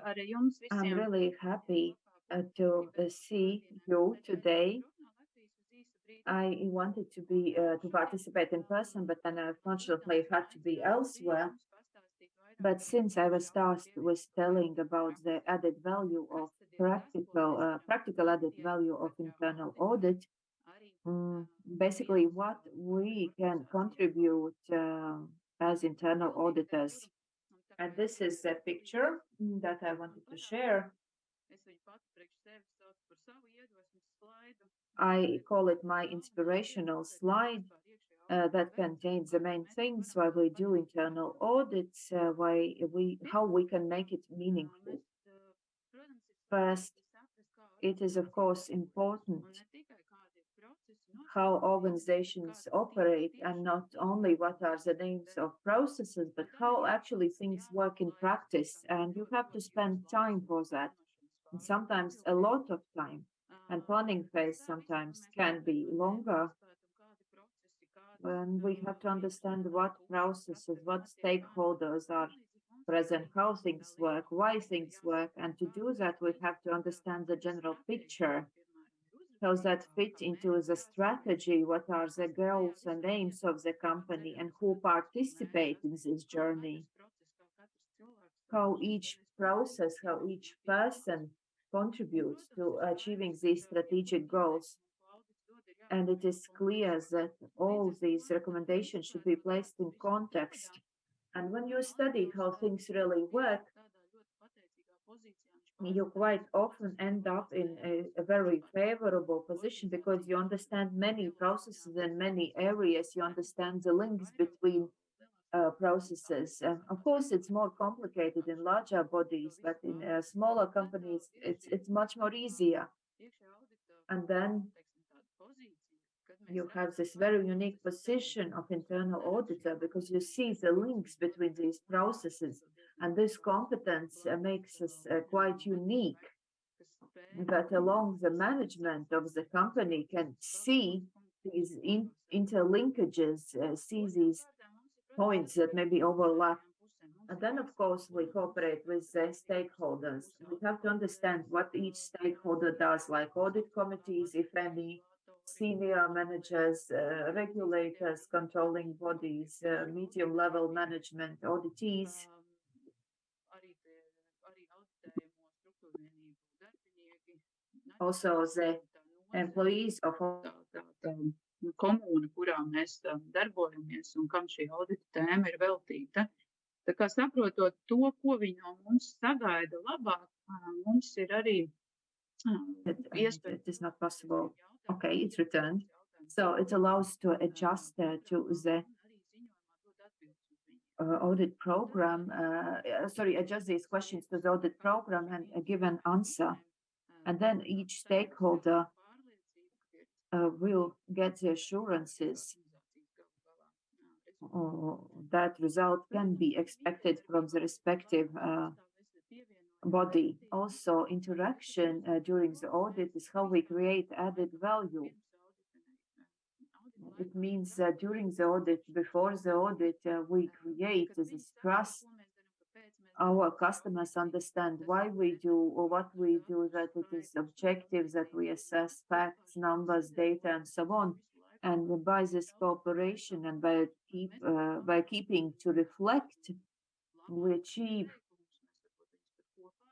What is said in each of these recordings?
I'm really happy to see you today. I wanted to be to participate in person, but then unfortunately had to be elsewhere. But since I was tasked with telling about the added value of practical added value of internal audit, basically what we can contribute as internal auditors. And this is a picture that I wanted to share. I call it my inspirational slide that contains the main things why we do internal audits, how we can make it meaningful. First, it is of course important how organizations operate and not only what are the names of processes, but how actually things work in practice. And you have to spend time for that, and sometimes a lot of time. And planning phase sometimes can be longer. And we have to understand what processes, what stakeholders are present, how things work, why things work. And to do that, we have to understand the general picture. How that fit into the strategy? What are the goals and aims of the company and who participate in this journey? How each process, how each person contributes to achieving these strategic goals. And it is clear that all these recommendations should be placed in context. And when you study how things really work, you quite often end up in a very favorable position because you understand many processes in many areas. You understand the links between processes. Of course, it's more complicated in larger bodies, but in smaller companies, it's much more easier. And then you have this very unique position of internal auditor because you see the links between these processes, and this competence makes us quite unique. That along the management of the company can see these interlinkages, see these points that maybe overlap. And then, of course, we cooperate with the stakeholders. We have to understand what each stakeholder does, like audit committees, if any, senior managers, regulators, controlling bodies, medium level management, auditees. Also, the employees of komūna, kurā mēs darbojamies un kam šī audita tēma ir veltīta. Tā kā saprotot to, ko viņi no mums sagaida labāk, mums ir arī iespēja. It is not possible. Okay, it's returned. So it allows to adjust to the audit program, adjust these questions to the audit program and give an answer. And then each stakeholder will get the assurances that result can be expected from the respective body. Also, interaction during the audit is how we create added value. It means that during the audit, before the audit, we create this trust. Our customers understand why we do or what we do, that it is objective, that we assess facts, numbers, data, and so on. And by this cooperation and by keeping to reflect, we achieve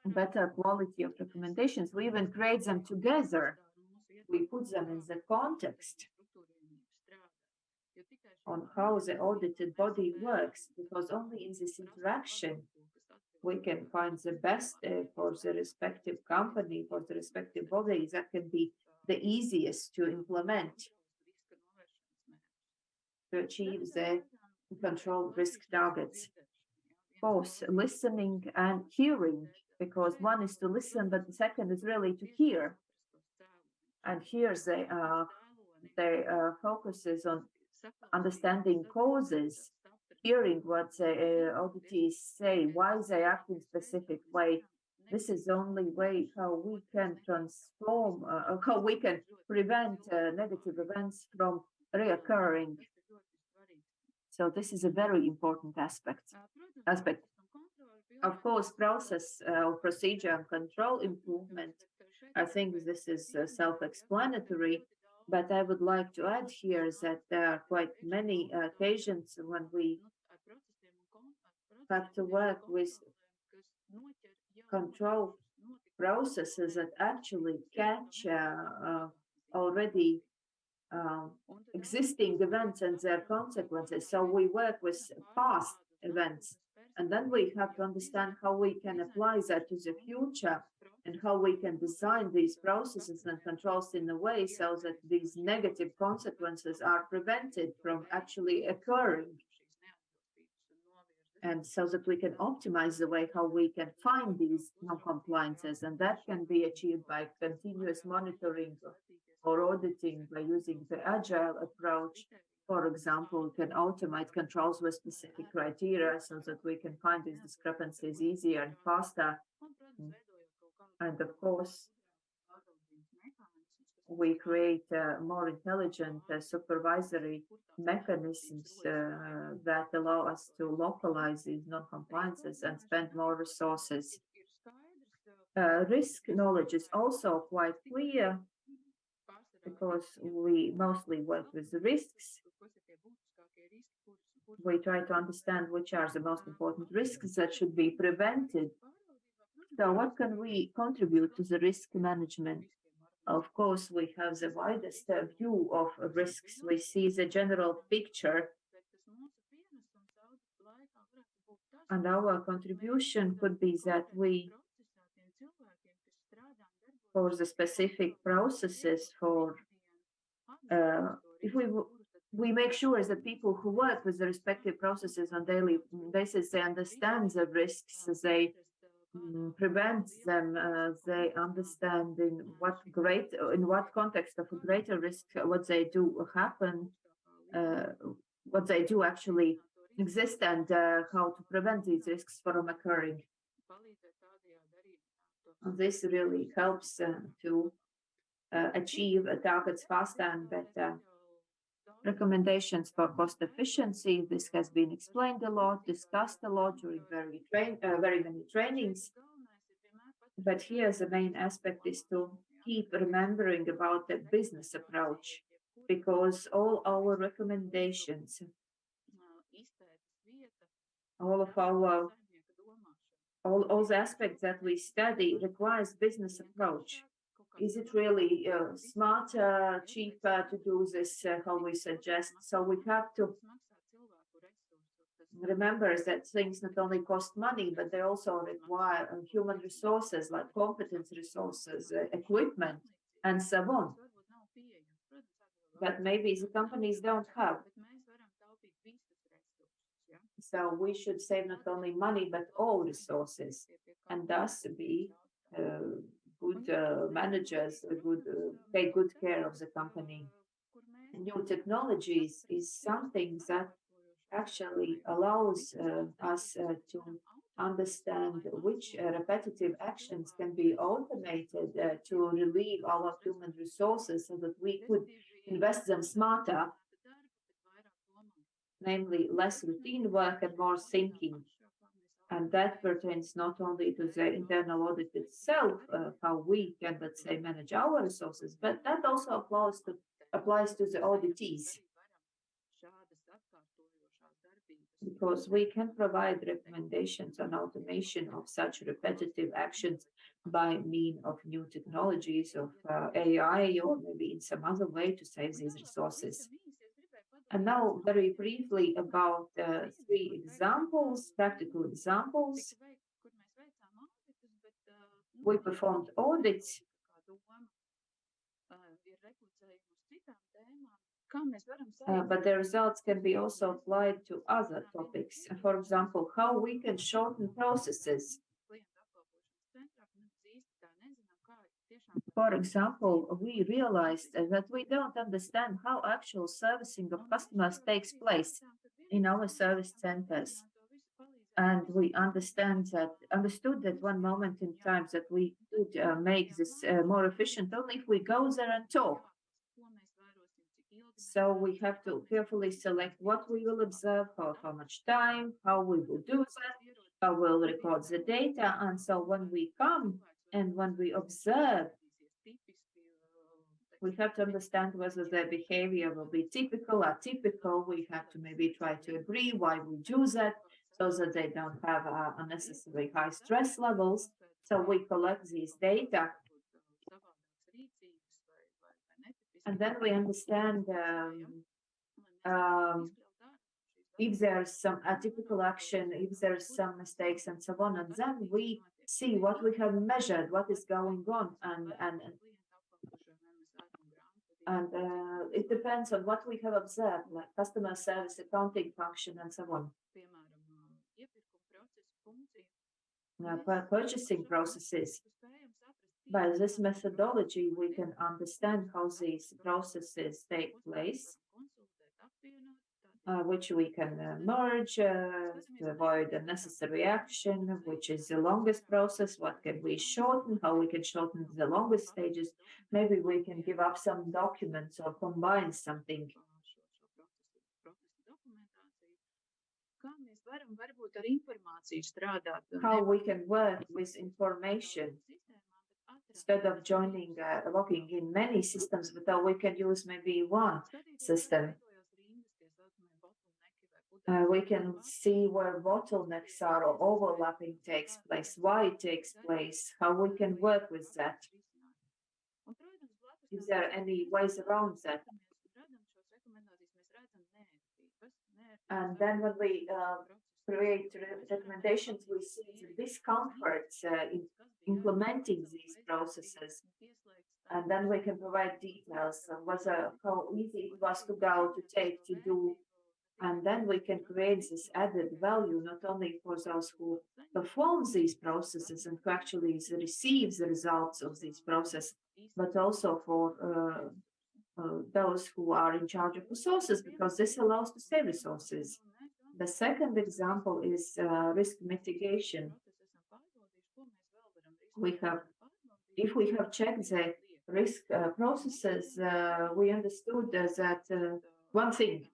better quality of recommendations. We even create them together. We put them in the context on how the audited body works, because only in this interaction we can find the best for the respective company, for the respective body that can be the easiest to implement to achieve the controlled risk targets. Both listening and hearing, because one is to listen, but the second is really to hear. And here they focuses on understanding causes, hearing what the auditees say, why they act in specific way. This is the only way how we can transform, how we can prevent negative events from reoccurring. So this is a very important aspect. Of course, process or procedure and control improvement. I think this is self-explanatory, but I would like to add here that there are quite many occasions when we have to work with control processes that actually catch already existing events and their consequences. So we work with past events, and then we have to understand how we can apply that to the future and how we can design these processes and controls in a way so that these negative consequences are prevented from actually occurring, and so that we can optimize the way how we can find these non-compliances, and that can be achieved by continuous monitoring or auditing by using the agile approach. For example, we can automate controls with specific criteria so that we can find these discrepancies easier and faster. Mm. And of course, we create more intelligent supervisory mechanisms that allow us to localize these non-compliances and spend more resources. Risk knowledge is also quite clear because we mostly work with the risks. We try to understand which are the most important risks that should be prevented. So, what can we contribute to the risk management? Of course, we have the widest view of risks. We see the general picture, and our contribution could be that we, for the specific processes, for if we make sure that people who work with the respective processes on daily basis they understand the risks, they prevent them, they understand in what context of a greater risk what they do happen, uh, what they do actually exist, and how to prevent these risks from occurring. This really helps to achieve targets faster and better. Recommendations for cost efficiency. This has been explained a lot, discussed a lot during very many trainings. But here the main aspect is to keep remembering about the business approach, because all our recommendations, all of our all the aspects that we study requires business approach. Is it really smarter, cheaper to do this how we suggest? So we have to remember that things not only cost money, but they also require human resources like competence resources, equipment, and so on. But maybe the companies don't have. So we should save not only money, but all resources, and thus be uh, good managers, take good care of the company. New technologies is something that actually allows us to understand which repetitive actions can be automated to relieve our human resources so that we could invest them smarter, namely less routine work and more thinking. And that pertains not only to the internal audit itself, how we can, let's say, manage our resources, but that also applies to the auditees, because we can provide recommendations on automation of such repetitive actions by means of new technologies, of AI, or maybe in some other way to save these resources. And now, very briefly, about three examples, practical examples. We performed audits, but the results can be also applied to other topics. For example, how we can shorten processes. For example, we realized that we don't understand how actual servicing of customers takes place in our service centers. And we understood that one moment in time that we could make this more efficient only if we go there and talk. So we have to carefully select what we will observe, for how much time, how we will do that. will record the data. And so when we come and when we observe, we have to understand whether their behavior will be typical, atypical. We have to maybe try to agree why we do that so that they don't have unnecessary high stress levels. So we collect these data and then we understand if there's some atypical action, if there's some mistakes and so on, and then we see what we have measured, what is going on, and it depends on what we have observed, like customer service, accounting function, and so on. Purchasing processes. By this methodology, we can understand how these processes take place, which we can merge to avoid unnecessary action, which is the longest process, what can we shorten, how we can shorten the longest stages. Maybe we can give up some documents or combine something. How we can work with information instead of logging in many systems, but we can use maybe one system. We can see where bottlenecks are or overlapping takes place, why it takes place, how we can work with that. Is there any ways around that? And then when we create recommendations, we see the discomforts in implementing these processes. And then we can provide details of how easy it was to go, to take, to do. And then we can create this added value, not only for those who perform these processes and who actually receive the results of this process, but also for those who are in charge of resources, because this allows to save resources. The second example is risk mitigation. If we have checked the risk processes, we understood that one thing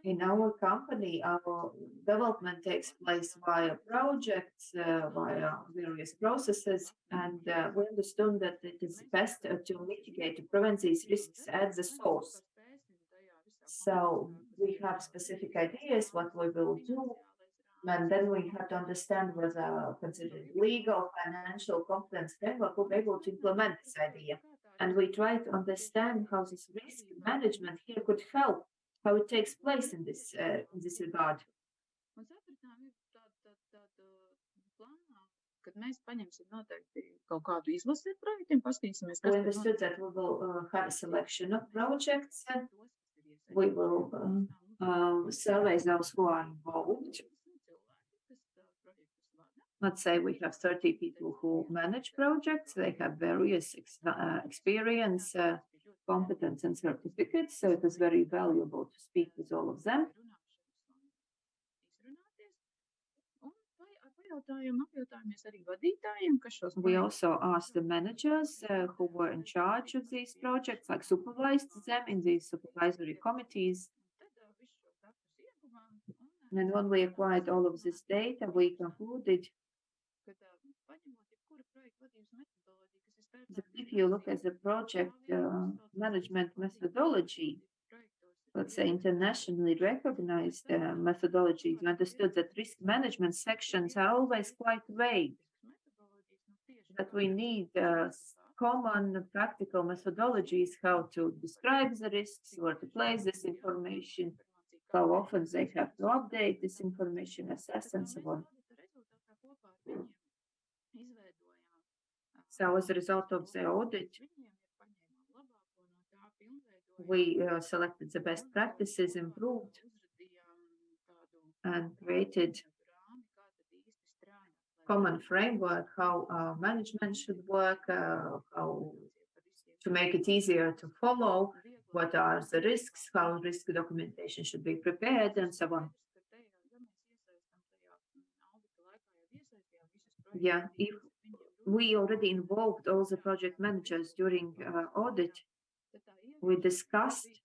in our company, our development takes place via projects, via various processes, and we understood that it is best to mitigate, to prevent these risks at the source. So we have specific ideas what we will do, and then we have to understand whether considering legal, financial, competence framework will be able to implement this idea. And we try to understand how this risk management here could help, how it takes place in this regard. We understood that we will have a selection of projects. We will survey those who are involved. Let's say we have 30 people who manage projects. They have various experience, competence, and certificates. So it is very valuable to speak with all of them. We also asked the managers who were in charge of these projects, like supervised them in these supervisory committees. And when we acquired all of this data, we concluded that if you look at the project management methodology, let's say internationally recognized methodologies, you understood that risk management sections are always quite vague, that we need common practical methodologies, how to describe the risks, where to place this information, how often they have to update this information, assess, and so on. So as a result of the audit, we selected the best practices, improved, and created common framework, how management should work, how to make it easier to follow, what are the risks, how risk documentation should be prepared, and so on. Yeah, if we already involved all the project managers during audit, we discussed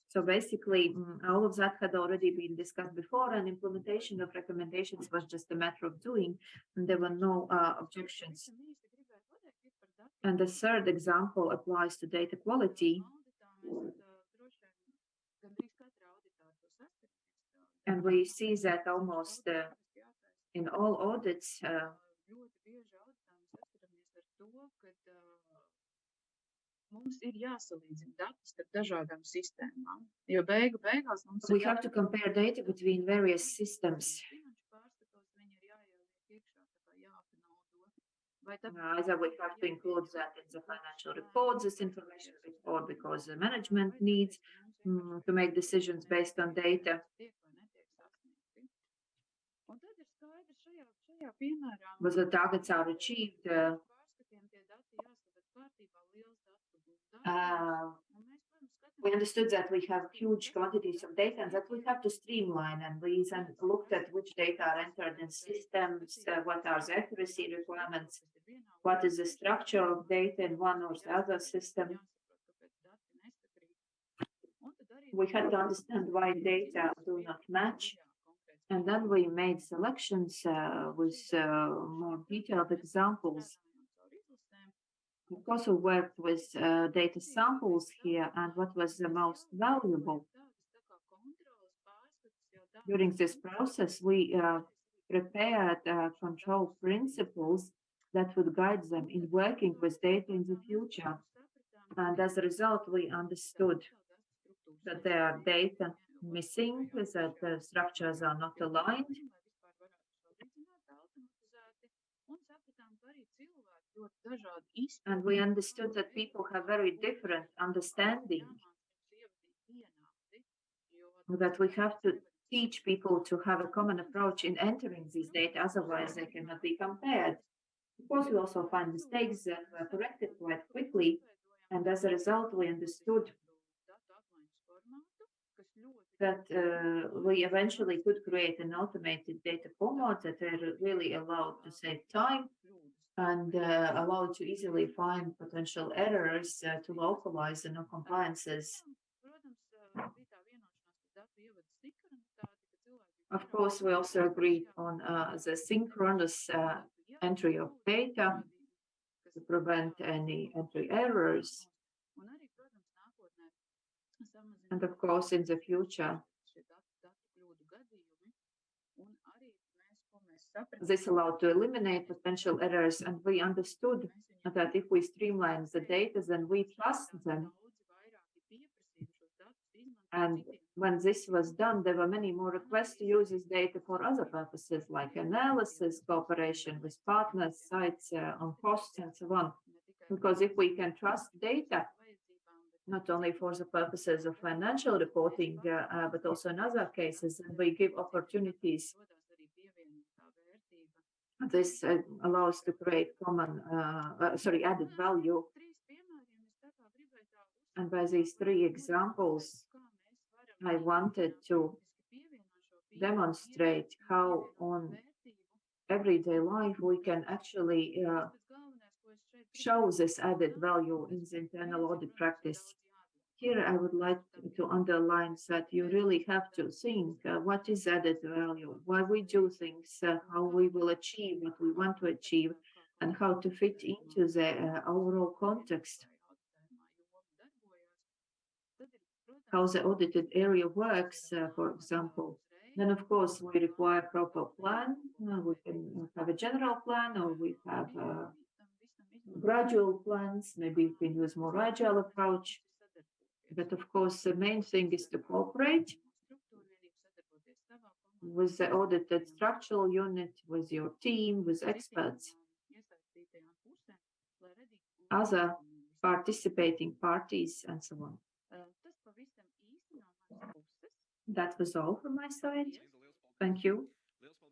So basically, all of that had already been discussed before, and implementation of recommendations was just a matter of doing, and there were no objections. And the third example applies to data quality. And we see that almost in all audits, Mums ir jāsalīdzina dati starp dažādām sistēmām, jo beigās mums we have to compare data between various systems. finanšu pārskatos viņi ir jāieliek iekšā, tā kā jāapnaudo. Either we have to include that in the financial report, this information before, because the management needs to make decisions based on data. Un tad ir skaidrs šajā piemērā, Whether the targets are achieved. Pārskatiem tie dati jāsaved kārtībā, liels datu Un we understood that we have huge quantities of data and that we have to streamline. And we then looked at which data are entered in systems, what are the accuracy requirements, what is the structure of data in one or the other system. We had to understand why data do not match. And then we made selections with more detailed examples. Of course, we worked with data samples here, and what was the most valuable. During this process, we prepared control principles that would guide them in working with data in the future. And as a result, we understood that there are data missing, that the structures are not aligned. And we understood that people have very different understanding, that we have to teach people to have a common approach in entering these data, otherwise they cannot be compared. Of course, we also find mistakes that were corrected quite quickly, and as a result, we understood that we eventually could create an automated data format that really allowed to save time and allowed to easily find potential errors to localize the non-compliances. Of course, we also agreed on the synchronous entry of data to prevent any entry errors. And of course, in the future, this allowed to eliminate potential errors. And we understood that if we streamline the data, then we trust them. And when this was done, there were many more requests to use this data for other purposes, like analysis, cooperation with partners, sites on costs, and so on. Because if we can trust data, not only for the purposes of financial reporting, but also in other cases, and we give opportunities. This allows to create added value. And by these three examples, I wanted to demonstrate how on everyday life we can actually show this added value in the internal audit practice. Here, I would like to underline that you really have to think what is added value, why we do things, how we will achieve what we want to achieve, and how to fit into the overall context, how the audited area works, for example. Then, of course, we require proper plan. We can have a general plan, or we have gradual plans. Maybe we can use more agile approach. But of course, the main thing is to cooperate with the audited structural unit, with your team, with experts, other participating parties, and so on. That was all from my side. Thank you.